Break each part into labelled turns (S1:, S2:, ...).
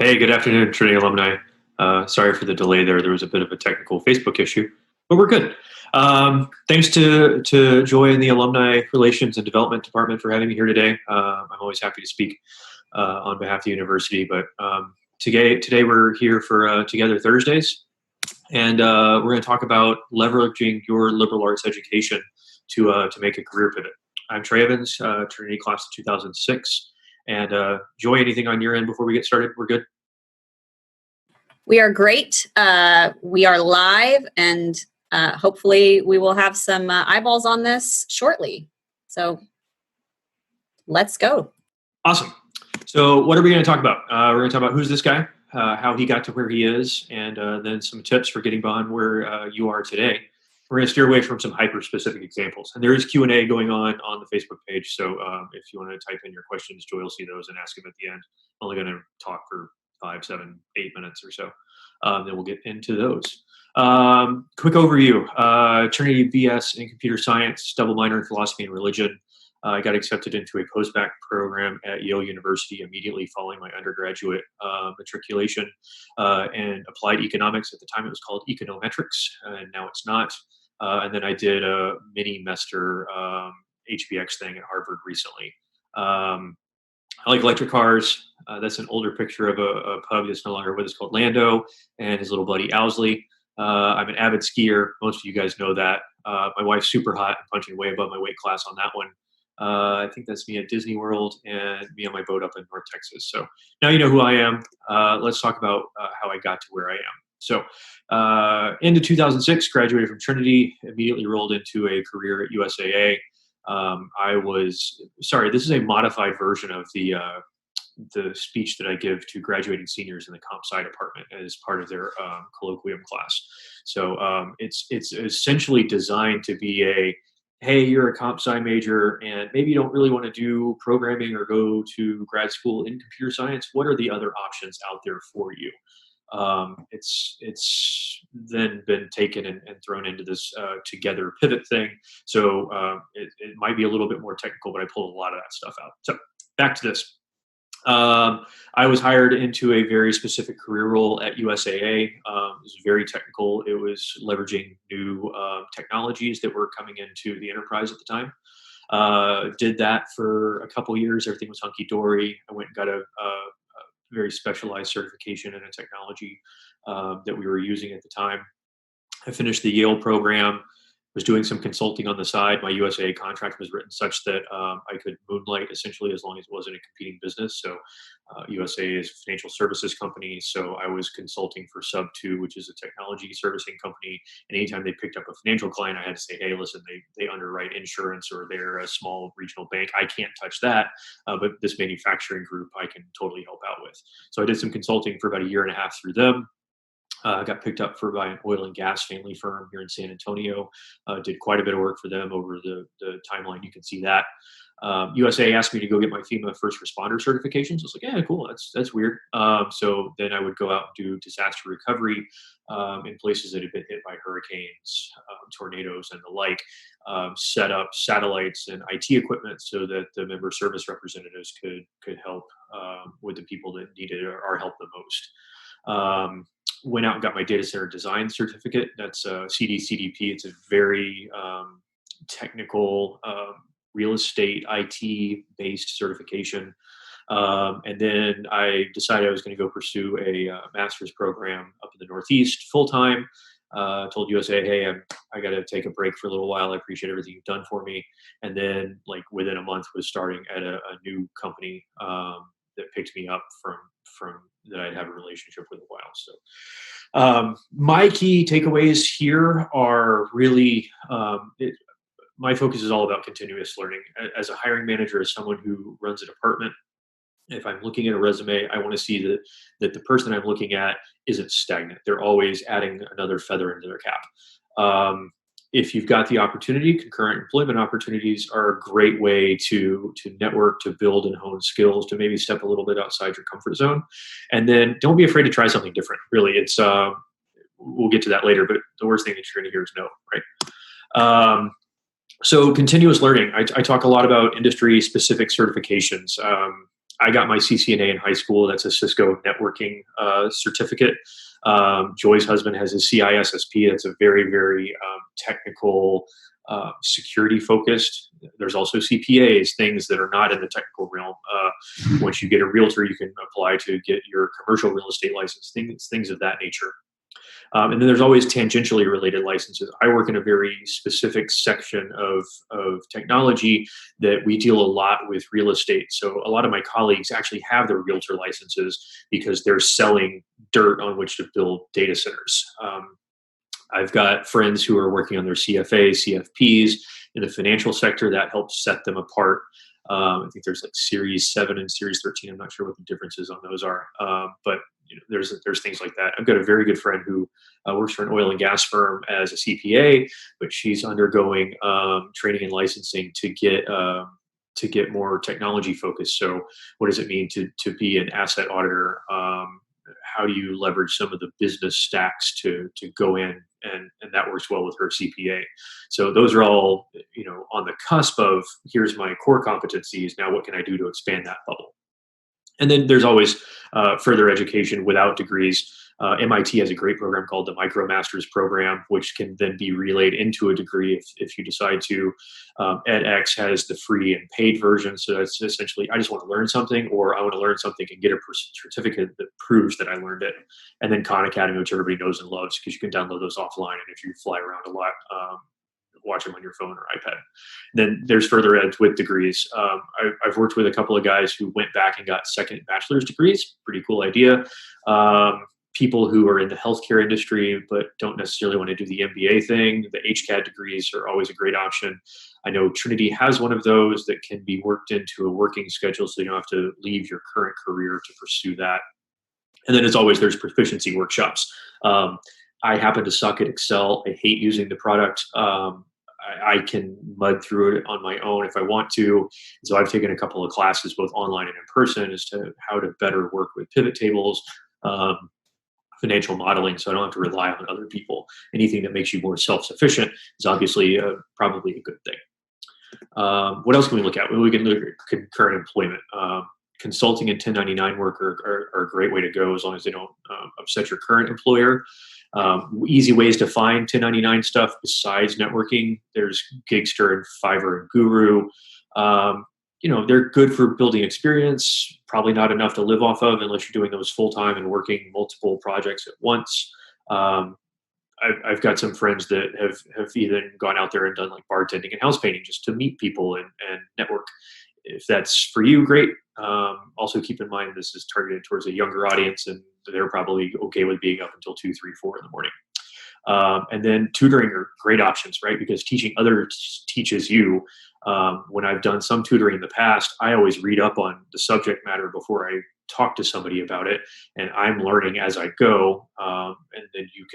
S1: Hey, good afternoon, Trinity alumni. Sorry for the delay there. There was a bit of a technical Facebook issue, but we're good. Thanks to Joy and the Alumni Relations and Development Department for having me here today. I'm always happy to speak on behalf of the university, but today we're here for TUgether Thursdays, and we're going to talk about leveraging your liberal arts education to make a career pivot. I'm Trey Evans, Trinity class of 2006. And Joy, anything on your end before we get started? We're good?
S2: We are great. We are live, and hopefully we will have some eyeballs on this shortly. So let's go.
S1: Awesome. So what are we going to talk about? We're going to talk about who's this guy, how he got to where he is, and then some tips for getting beyond where you are today. We're going to steer away from some hyper-specific examples. And there is Q&A going on the Facebook page. So if you want to type in your questions, Joy will see those and ask them at the end. I'm only going to talk for 5, 7, 8 minutes or so. Then we'll get into those. Quick overview. Trinity BS in computer science, double minor in philosophy and religion. I got accepted into a post-bac program at Yale University immediately following my undergraduate matriculation and applied economics. At the time it was called econometrics, and now it's not. And then I did a mini-mester HBX thing at Harvard recently. I like electric cars. That's an older picture of a pug that's no longer with us called Lando and his little buddy Owsley. I'm an avid skier. Most of you guys know that. My wife's super hot and punching way above my weight class on that one. I think that's me at Disney World and me on my boat up in North Texas. So now you know who I am. Let's talk about how I got to where I am. So into 2006, graduated from Trinity, immediately rolled into a career at USAA. This is a modified version of the speech that I give to graduating seniors in the comp sci department as part of their colloquium class. So it's essentially designed to be hey, you're a comp sci major and maybe you don't really want to do programming or go to grad school in computer science. What are the other options out there for you? It's then been taken and thrown into this TUgether pivot thing. So it might be a little bit more technical, but I pulled a lot of that stuff out. So back to this. I was hired into a very specific career role at USAA. It was very technical. It was leveraging new technologies that were coming into the enterprise at the time. Did that for a couple years. Everything was hunky-dory. I went and got a very specialized certification in a technology that we were using at the time. I finished the Yale program, was doing some consulting on the side. My USAA contract was written such that I could moonlight essentially as long as it wasn't a competing business. So USAA is a financial services company. So I was consulting for Sub2, which is a technology servicing company. And anytime they picked up a financial client, I had to say, hey, listen, they underwrite insurance or they're a small regional bank. I can't touch that. But this manufacturing group, I can totally help out with. So I did some consulting for about a year and a half through them. Got picked up by an oil and gas family firm here in San Antonio. Did quite a bit of work for them over the timeline. You can see that. USA asked me to go get my FEMA first responder certifications. I was like, yeah, cool. That's weird. So then I would go out and do disaster recovery in places that had been hit by hurricanes, tornadoes, and the like. Set up satellites and IT equipment so that the member service representatives could help with the people that needed our help the most. Went out and got my data center design certificate. That's CDCDP. It's a very technical real estate IT based certification. And then I decided I was going to go pursue a master's program up in the Northeast full time. Told USA, hey, I got to take a break for a little while. I appreciate everything you've done for me. And then like within a month was starting at a new company that picked me up from that I'd have a relationship with a while. So my key takeaways here are really, my focus is all about continuous learning. As a hiring manager, as someone who runs a department, if I'm looking at a resume, I want to see that the person I'm looking at isn't stagnant. They're always adding another feather into their cap. If you've got the opportunity, concurrent employment opportunities are a great way to network, to build and hone skills, to maybe step a little bit outside your comfort zone. And then don't be afraid to try something different. Really, it's we'll get to that later, but the worst thing that you're going to hear is no, right? So continuous learning. I talk a lot about industry-specific certifications. I got my CCNA in high school. That's a Cisco networking certificate. Joy's husband has his CISSP. That's a very, very technical, security focused. There's also CPAs, things that are not in the technical realm. Once you get a realtor, you can apply to get your commercial real estate license, things of that nature. And then there's always tangentially related licenses. I work in a very specific section of technology that we deal a lot with real estate. So a lot of my colleagues actually have their realtor licenses because they're selling dirt on which to build data centers. I've got friends who are working on their CFAs, CFPs in the financial sector. That helps set them apart. I think there's like Series 7 and Series 13. I'm not sure what the differences on those are, but there's things like that. I've got a very good friend who works for an oil and gas firm as a CPA, but she's undergoing training and licensing to get more technology focused. So, what does it mean to be an asset auditor? How do you leverage some of the business stacks to go in, and that works well with her CPA. So those are all on the cusp of, here's my core competencies. Now what can I do to expand that bubble? And then there's always further education without degrees. MIT has a great program called the MicroMasters program, which can then be relayed into a degree if you decide to. edX has the free and paid version. So it's essentially, I just want to learn something, or I want to learn something and get a certificate that proves that I learned it. And then Khan Academy, which everybody knows and loves, because you can download those offline. And if you fly around a lot, watch them on your phone or iPad. Then there's further ed with degrees. I've worked with a couple of guys who went back and got second bachelor's degrees. Pretty cool idea. People who are in the healthcare industry but don't necessarily want to do the MBA thing, the HCAD degrees are always a great option. I know Trinity has one of those that can be worked into a working schedule, so you don't have to leave your current career to pursue that. And then as always, there's proficiency workshops. I happen to suck at Excel. I hate using the product. I can mud through it on my own if I want to. So I've taken a couple of classes, both online and in person, as to how to better work with pivot tables, financial modeling, so I don't have to rely on other people. Anything that makes you more self-sufficient is obviously probably a good thing. What else can we look at? Well, we can look at concurrent employment. Consulting and 1099 work are a great way to go, as long as they don't upset your current employer. Easy ways to find 1099 stuff besides networking. There's Gigster and Fiverr and Guru. They're good for building experience, probably not enough to live off of unless you're doing those full time and working multiple projects at once. I've got some friends that have even gone out there and done like bartending and house painting just to meet people and network. If that's for you, great. Also keep in mind this is targeted towards a younger audience, and they're probably okay with being up until 2, 3, 4 in the morning. And then tutoring are great options, right? Because teaching others teaches you. When I've done some tutoring in the past, I always read up on the subject matter before I talk to somebody about it, and I'm learning as I go. And then you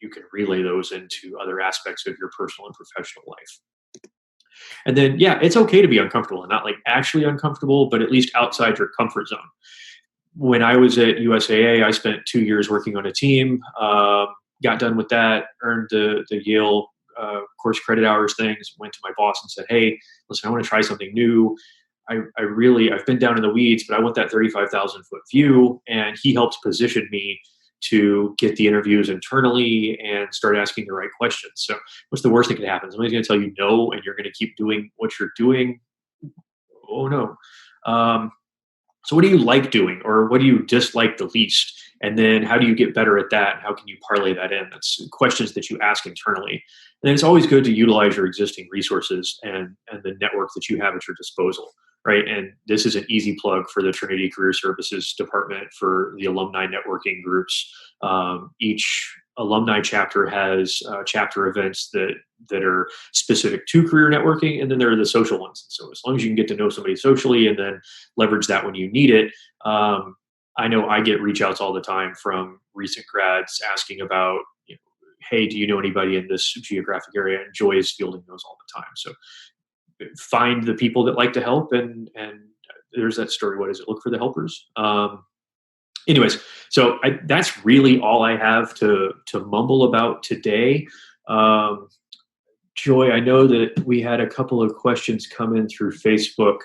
S1: can relay those into other aspects of your personal and professional life. And then, yeah, it's okay to be uncomfortable, and not like actually uncomfortable, but at least outside your comfort zone. When I was at USAA, I spent 2 years working on a team, got done with that, earned the Yale course credit hours things, went to my boss and said, hey, listen, I want to try something new. I've been down in the weeds, but I want that 35,000 foot view. And he helped position me to get the interviews internally and start asking the right questions. So what's the worst that could happen? Somebody's going to tell you no, and you're going to keep doing what you're doing. Oh no. So what do you like doing, or what do you dislike the least? And then how do you get better at that? How can you parlay that in? That's questions that you ask internally. And then it's always good to utilize your existing resources and the network that you have at your disposal, right? And this is an easy plug for the Trinity Career Services Department for the alumni networking groups. Each alumni chapter has chapter events that are specific to career networking, and then there are the social ones. So as long as you can get to know somebody socially and then leverage that when you need it, I know I get reach outs all the time from recent grads asking about, hey, do you know anybody in this geographic area? And Joy is fielding those all the time. So find the people that like to help, and there's that story. What is it? Look for the helpers. Anyways, so that's really all I have to mumble about today. Joy, I know that we had a couple of questions come in through Facebook.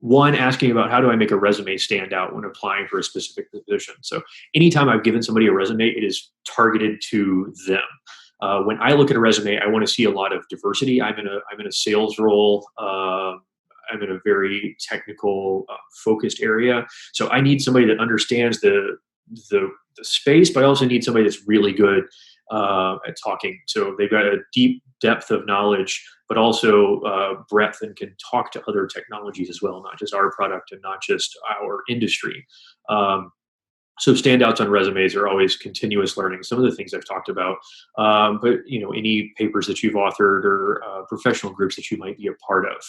S1: one, asking about how do I make a resume stand out when applying for a specific position. So anytime I've given somebody a resume, it is targeted to them. When I look at a resume, I want to see a lot of diversity. I'm in a sales role. I'm in a very technical focused area. So I need somebody that understands the space, but I also need somebody that's really good at talking. So they've got a deep depth of knowledge, but also breadth, and can talk to other technologies as well, not just our product and not just our industry. So standouts on resumes are always continuous learning. Some of the things I've talked about, but any papers that you've authored or professional groups that you might be a part of.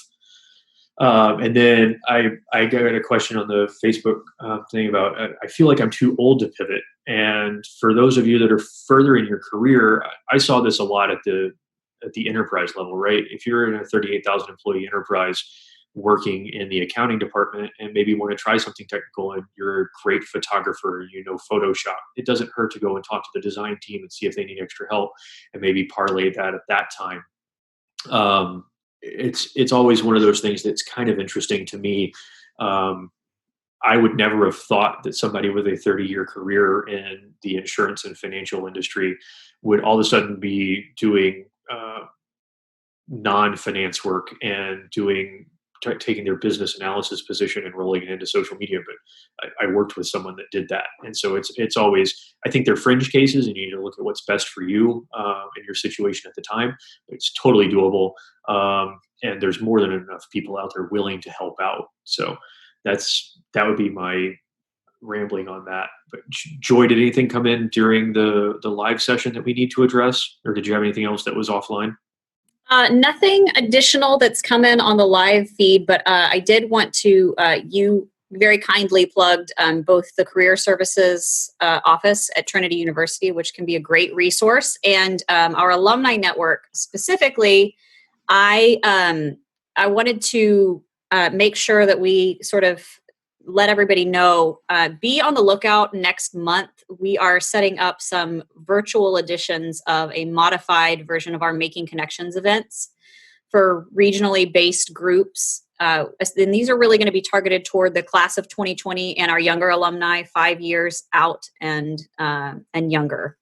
S1: And then I got a question on the Facebook thing about I feel like I'm too old to pivot. And for those of you that are further in your career, I saw this a lot at the enterprise level, right? If you're in a 38,000 employee enterprise working in the accounting department and maybe want to try something technical and you're a great photographer, Photoshop, it doesn't hurt to go and talk to the design team and see if they need extra help and maybe parlay that at that time. It's always one of those things that's kind of interesting to me. I would never have thought that somebody with a 30-year career in the insurance and financial industry would all of a sudden be doing non-finance work and taking their business analysis position and rolling it into social media. But I worked with someone that did that. And so it's always, I think they're fringe cases and you need to look at what's best for you and your situation at the time. It's totally doable. And there's more than enough people out there willing to help out. So that would be my rambling on that. But Joy, did anything come in during the live session that we need to address? Or did you have anything else that was offline?
S2: Nothing additional that's come in on the live feed, but I did want to, you very kindly plugged both the Career Services office at Trinity University, which can be a great resource, and our alumni network. Specifically, I wanted to make sure that we sort of let everybody know, be on the lookout next month. We are setting up some virtual editions of a modified version of our Making Connections events for regionally based groups. And these are really going to be targeted toward the class of 2020 and our younger alumni, 5 years out and younger.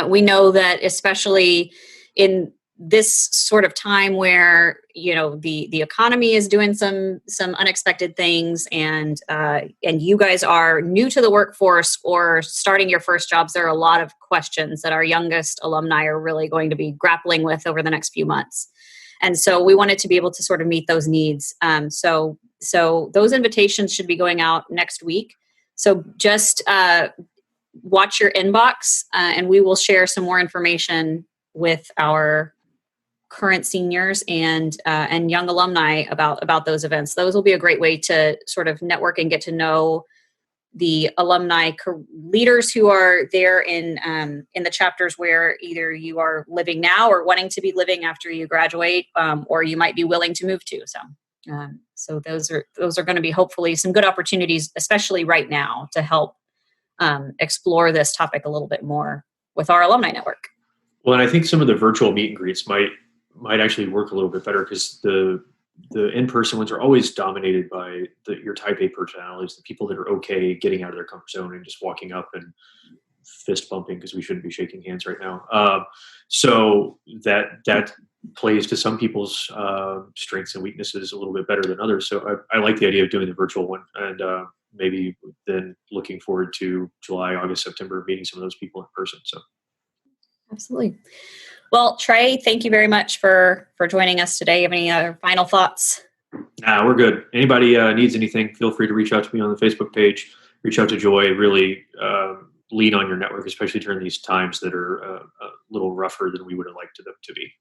S2: We know that especially in this sort of time where the economy is doing some unexpected things, and you guys are new to the workforce or starting your first jobs, there are a lot of questions that our youngest alumni are really going to be grappling with over the next few months. And so we wanted to be able to sort of meet those needs. So those invitations should be going out next week. So just watch your inbox, and we will share some more information with our current seniors and young alumni about those events. Those will be a great way to sort of network and get to know the alumni leaders who are there in the chapters where either you are living now or wanting to be living after you graduate, or you might be willing to move to. So those are going to be hopefully some good opportunities, especially right now, to help explore this topic a little bit more with our alumni network.
S1: Well, and I think some of the virtual meet and greets might actually work a little bit better, because the in-person ones are always dominated by your type A personalities, the people that are okay getting out of their comfort zone and just walking up and fist bumping, because we shouldn't be shaking hands right now. So that plays to some people's strengths and weaknesses a little bit better than others. So I like the idea of doing the virtual one, and maybe then looking forward to July, August, September, meeting some of those people in person. So
S2: absolutely. Well, Trey, thank you very much for joining us today. Have any other final thoughts?
S1: Nah, we're good. Anybody needs anything, feel free to reach out to me on the Facebook page. Reach out to Joy. Really lean on your network, especially during these times that are a little rougher than we would have liked them to be.